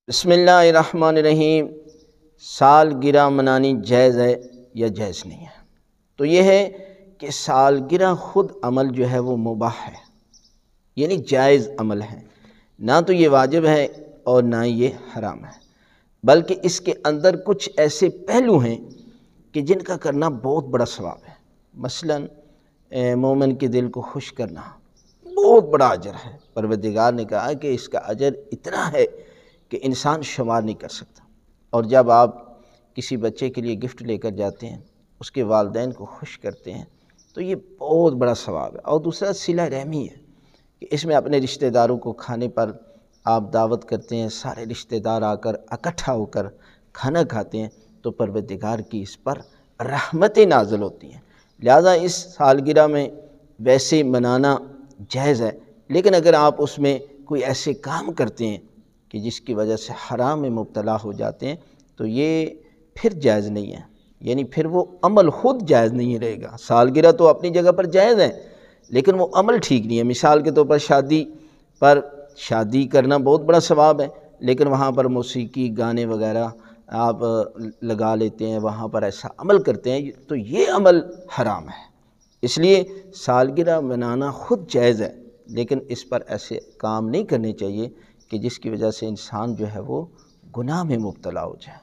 بسم اللہ الرحمن الرحیم۔ سالگرہ منانی جائز ہے یا جائز نہیں ہے؟ تو یہ ہے کہ سالگرہ خود عمل جو ہے وہ مباح ہے، یعنی جائز عمل ہے، نہ تو یہ واجب ہے اور نہ یہ حرام ہے، بلکہ اس کے اندر کچھ ایسے پہلو ہیں کہ جن کا کرنا بہت بڑا ثواب ہے۔ مثلا مومن کے دل کو خوش کرنا بہت بڑا اجر ہے۔ پروردگار نے کہا کہ اس کا اجر اتنا ہے کہ انسان شمار نہیں کر سکتا۔ اور جب آپ کسی بچے کے لیے گفٹ لے کر جاتے ہیں، اس کے والدین کو خوش کرتے ہیں، تو یہ بہت بڑا ثواب ہے۔ اور دوسرا صلہ رحمی ہے کہ اس میں اپنے رشتہ داروں کو کھانے پر آپ دعوت کرتے ہیں، سارے رشتہ دار آ کر اکٹھا ہو کر کھانا کھاتے ہیں، تو پروردگار کی اس پر رحمتیں نازل ہوتی ہیں۔ لہذا اس سالگرہ میں ویسے منانا جائز ہے، لیکن اگر آپ اس میں کوئی ایسے کام کرتے ہیں کہ جس کی وجہ سے حرام میں مبتلا ہو جاتے ہیں، تو یہ پھر جائز نہیں ہے، یعنی پھر وہ عمل خود جائز نہیں رہے گا۔ سالگرہ تو اپنی جگہ پر جائز ہے، لیکن وہ عمل ٹھیک نہیں ہے۔ مثال کے طور پر شادی کرنا بہت بڑا ثواب ہے، لیکن وہاں پر موسیقی گانے وغیرہ آپ لگا لیتے ہیں، وہاں پر ایسا عمل کرتے ہیں، تو یہ عمل حرام ہے۔ اس لیے سالگرہ منانا خود جائز ہے، لیکن اس پر ایسے کام نہیں کرنے چاہیے کہ جس کی وجہ سے انسان جو ہے وہ گناہ میں مبتلا ہو جائے۔